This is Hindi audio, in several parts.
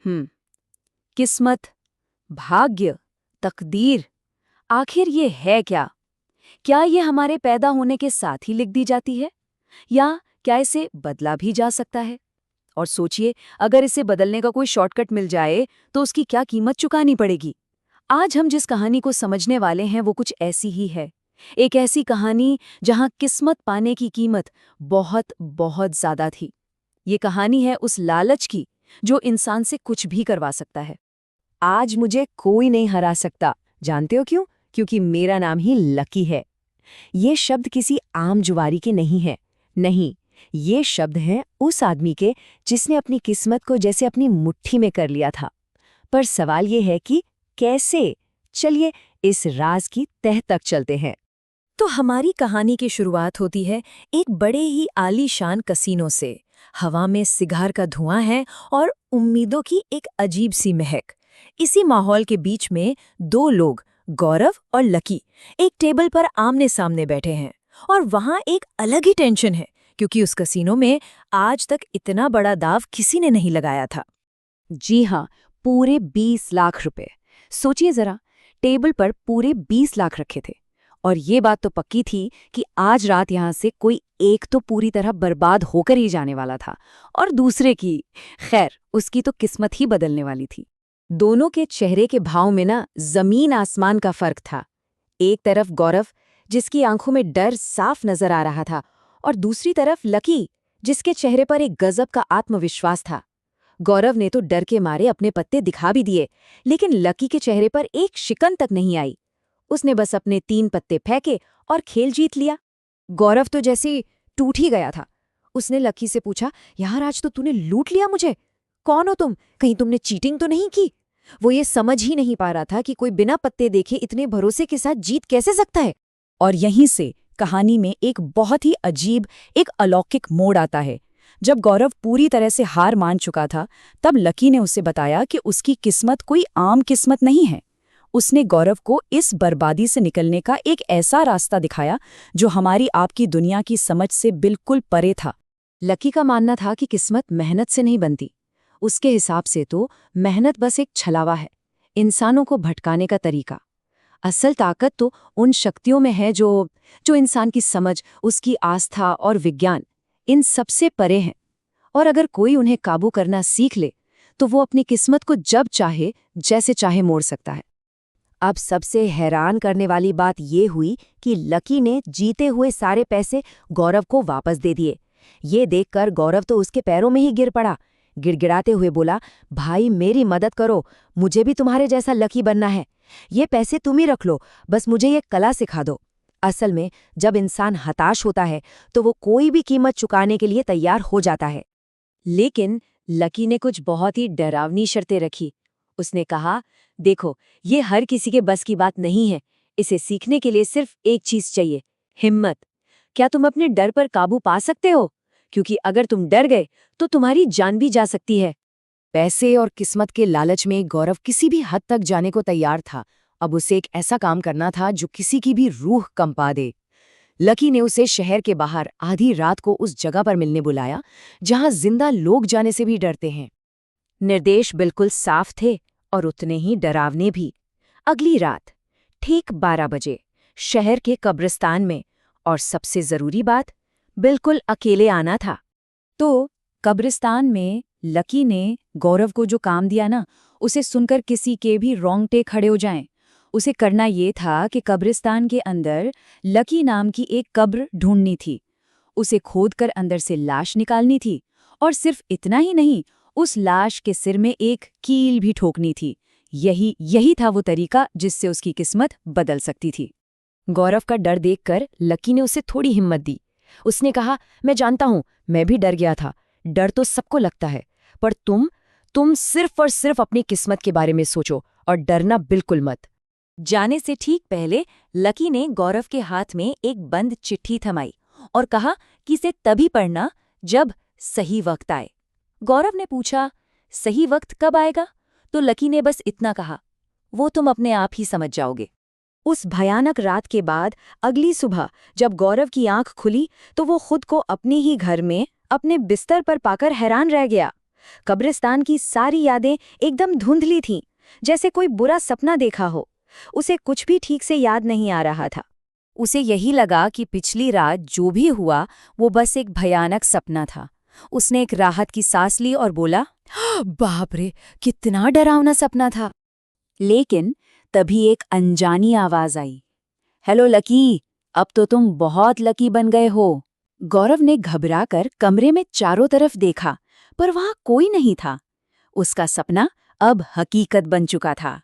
किस्मत, भाग्य, तकदीर, आखिर ये है क्या? क्या ये हमारे पैदा होने के साथ ही लिख दी जाती है, या क्या इसे बदला भी जा सकता है? और सोचिए, अगर इसे बदलने का कोई शॉर्टकट मिल जाए तो उसकी क्या कीमत चुकानी पड़ेगी। आज हम जिस कहानी को समझने वाले हैं वो कुछ ऐसी ही है। एक ऐसी कहानी जहां किस्मत पाने की कीमत बहुत बहुत ज्यादा थी। ये कहानी है उस लालच की जो इंसान से कुछ भी करवा सकता है। आज मुझे कोई नहीं हरा सकता। जानते हो क्यों? क्योंकि मेरा नाम ही लकी है। ये शब्द किसी आम जुआरी के नहीं है। नहीं, ये शब्द हैं उस आदमी के जिसने अपनी किस्मत को जैसे अपनी मुट्ठी में कर लिया था। पर सवाल ये है कि कैसे? चलिए इस राज की तह तक चलते हैं। तो हमारी कहानी की शुरुआत होती है एक बड़े ही आलीशान कसीनो से। हवा में सिगार का धुआं है और उम्मीदों की एक अजीब सी महक। इसी माहौल के बीच में दो लोग, गौरव और लकी, एक टेबल पर आमने सामने बैठे हैं। और वहां एक अलग ही टेंशन है, क्योंकि उस कसीनो में आज तक इतना बड़ा दाव किसी ने नहीं लगाया था। जी हाँ, पूरे 20 लाख रुपए। सोचिए जरा, टेबल पर पूरे 20 लाख रखे थे। और ये बात तो पक्की थी कि आज रात यहाँ से कोई एक तो पूरी तरह बर्बाद होकर ही जाने वाला था, और दूसरे की, खैर, उसकी तो किस्मत ही बदलने वाली थी। दोनों के चेहरे के भाव में ना जमीन आसमान का फर्क था। एक तरफ गौरव, जिसकी आंखों में डर साफ नजर आ रहा था, और दूसरी तरफ लकी, जिसके चेहरे पर एक गजब का आत्मविश्वास था। गौरव ने तो डर के मारे अपने पत्ते दिखा भी दिए, लेकिन लकी के चेहरे पर एक शिकन तक नहीं आई। उसने बस अपने 3 पत्ते फेंके और खेल जीत लिया। गौरव तो जैसे टूट ही गया था। उसने लकी से पूछा, यार आज तो तूने लूट लिया मुझे। कौन हो तुम? कहीं तुमने चीटिंग तो नहीं की? वो ये समझ ही नहीं पा रहा था कि कोई बिना पत्ते देखे इतने भरोसे के साथ जीत कैसे सकता है। और यहीं से कहानी में एक बहुत ही अजीब, एक अलौकिक मोड़ आता है। जब गौरव पूरी तरह से हार मान चुका था, तब लकी ने उसे बताया कि उसकी किस्मत कोई आम किस्मत नहीं है। उसने गौरव को इस बर्बादी से निकलने का एक ऐसा रास्ता दिखाया जो हमारी आपकी दुनिया की समझ से बिल्कुल परे था। लकी का मानना था कि किस्मत मेहनत से नहीं बनती। उसके हिसाब से तो मेहनत बस एक छलावा है, इंसानों को भटकाने का तरीका। असल ताकत तो उन शक्तियों में है जो इंसान की समझ, उसकी आस्था और विज्ञान, इन सबसे परे हैं। और अगर कोई उन्हें काबू करना सीख ले तो वो अपनी किस्मत को जब चाहे, जैसे चाहे मोड़ सकता है। अब सबसे हैरान करने वाली बात ये हुई कि लकी ने जीते हुए सारे पैसे गौरव को वापस दे दिए। ये देखकर गौरव तो उसके पैरों में ही गिर पड़ा। गिड़गिड़ाते हुए बोला, भाई मेरी मदद करो, मुझे भी तुम्हारे जैसा लकी बनना है। ये पैसे तुम ही रख लो, बस मुझे ये कला सिखा दो। असल में जब इंसान हताश होता है तो वो कोई भी कीमत चुकाने के लिए तैयार हो जाता है। लेकिन लकी ने कुछ बहुत ही डरावनी शर्तें रखी। उसने कहा, देखो, ये हर किसी के बस की बात नहीं है। इसे सीखने के लिए सिर्फ एक चीज चाहिए, हिम्मत। क्या तुम अपने डर पर काबू पा सकते हो? क्योंकि अगर तुम डर गए तो तुम्हारी जान भी जा सकती है। पैसे और किस्मत के लालच में गौरव किसी भी हद तक जाने को तैयार था। अब उसे एक ऐसा काम करना था जो किसी की भी रूह कंपा दे। लकी ने उसे शहर के बाहर आधी रात को उस जगह पर मिलने बुलाया जहां जिंदा लोग जाने से भी डरते हैं। निर्देश बिल्कुल साफ थे और उतने ही डरावने भी। अगली रात ठीक 12 बजे शहर के कब्रिस्तान में, और सबसे जरूरी बात, बिल्कुल अकेले आना था। तो कब्रिस्तान में लकी ने गौरव को जो काम दिया ना, उसे सुनकर किसी के भी रोंगटे खड़े हो जाएं। उसे करना ये था कि कब्रिस्तान के अंदर लकी नाम की एक कब्र ढूंढनी थी। उसे खोदकर अंदर से लाश निकालनी थी, और सिर्फ इतना ही नहीं, उस लाश के सिर में एक कील भी ठोकनी थी। यही था वो तरीका जिससे उसकी किस्मत बदल सकती थी। गौरव का डर देखकर लकी ने उसे थोड़ी हिम्मत दी। उसने कहा, मैं जानता हूं, मैं भी डर गया था। डर तो सबको लगता है, पर तुम सिर्फ और सिर्फ अपनी किस्मत के बारे में सोचो और डरना बिल्कुल मत। जाने से ठीक पहले लकी ने गौरव के हाथ में एक बंद चिट्ठी थमाई और कहा कि इसे तभी पढ़ना जब सही वक्त आए। गौरव ने पूछा, सही वक्त कब आएगा? तो लकी ने बस इतना कहा, वो तुम अपने आप ही समझ जाओगे। उस भयानक रात के बाद अगली सुबह जब गौरव की आंख खुली तो वो खुद को अपने ही घर में अपने बिस्तर पर पाकर हैरान रह गया। कब्रिस्तान की सारी यादें एकदम धुंधली थीं, जैसे कोई बुरा सपना देखा हो। उसे कुछ भी ठीक से याद नहीं आ रहा था। उसे यही लगा कि पिछली रात जो भी हुआ वो बस एक भयानक सपना था। उसने एक राहत की सांस ली और बोला, बाप रे, कितना डरावना सपना था। लेकिन तभी एक अनजानी आवाज आई, हेलो लकी, अब तो तुम बहुत लकी बन गए हो। गौरव ने घबराकर कमरे में चारों तरफ देखा, पर वहां कोई नहीं था। उसका सपना अब हकीकत बन चुका था।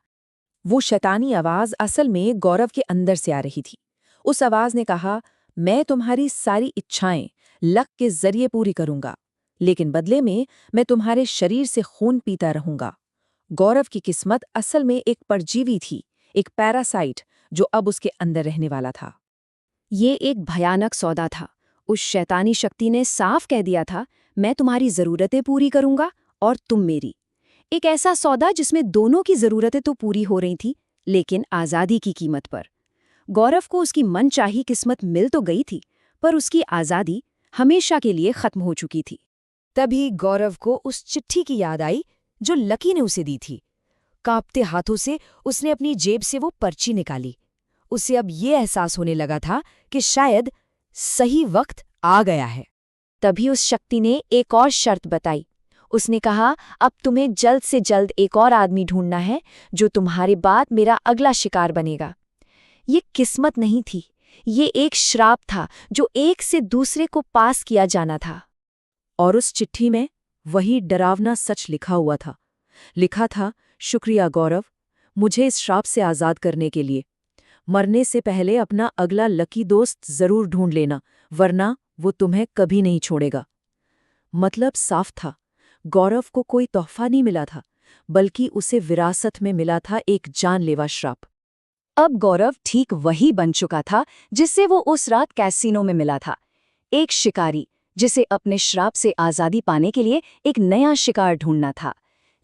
वो शैतानी आवाज असल में गौरव के अंदर से आ रही थी। उस आवाज ने कहा, मैं तुम्हारी सारी इच्छाएं लक के जरिए पूरी करूंगा, लेकिन बदले में मैं तुम्हारे शरीर से खून पीता रहूंगा। गौरव की किस्मत असल में एक परजीवी थी, एक पैरासाइट जो अब उसके अंदर रहने वाला था। ये एक भयानक सौदा था। उस शैतानी शक्ति ने साफ कह दिया था, मैं तुम्हारी जरूरतें पूरी करूंगा और तुम मेरी। एक ऐसा सौदा जिसमें दोनों की जरूरतें तो पूरी हो रही थी, लेकिन आज़ादी की कीमत पर। गौरव को उसकी मनचाही किस्मत मिल तो गई थी, पर उसकी आज़ादी हमेशा के लिए खत्म हो चुकी थी। तभी गौरव को उस चिट्ठी की याद आई जो लकी ने उसे दी थी। कांपते हाथों से उसने अपनी जेब से वो पर्ची निकाली। उसे अब ये एहसास होने लगा था कि शायद सही वक्त आ गया है। तभी उस शक्ति ने एक और शर्त बताई। उसने कहा, अब तुम्हें जल्द से जल्द एक और आदमी ढूंढना है जो तुम्हारे बाद मेरा अगला शिकार बनेगा। ये किस्मत नहीं थी, ये एक श्राप था जो एक से दूसरे को पास किया जाना था। और उस चिट्ठी में वही डरावना सच लिखा हुआ था। लिखा था, शुक्रिया गौरव, मुझे इस श्राप से आज़ाद करने के लिए। मरने से पहले अपना अगला लकी दोस्त जरूर ढूंढ लेना, वरना वो तुम्हें कभी नहीं छोड़ेगा। मतलब साफ था, गौरव को कोई तोहफा नहीं मिला था, बल्कि उसे विरासत में मिला था एक जानलेवा श्राप। अब गौरव ठीक वही बन चुका था जिससे वो उस रात कैसीनो में मिला था। एक शिकारी जिसे अपने श्राप से आज़ादी पाने के लिए एक नया शिकार ढूंढना था।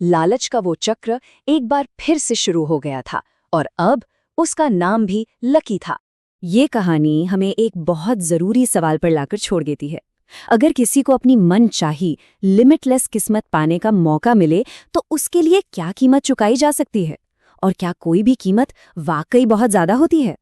लालच का वो चक्र एक बार फिर से शुरू हो गया था, और अब उसका नाम भी लकी था। ये कहानी हमें एक बहुत ज़रूरी सवाल पर लाकर छोड़ देती है। अगर किसी को अपनी मनचाही लिमिटलेस किस्मत पाने का मौका मिले तो उसके लिए क्या कीमत चुकाई जा सकती है? और क्या कोई भी कीमत वाकई बहुत ज़्यादा होती है?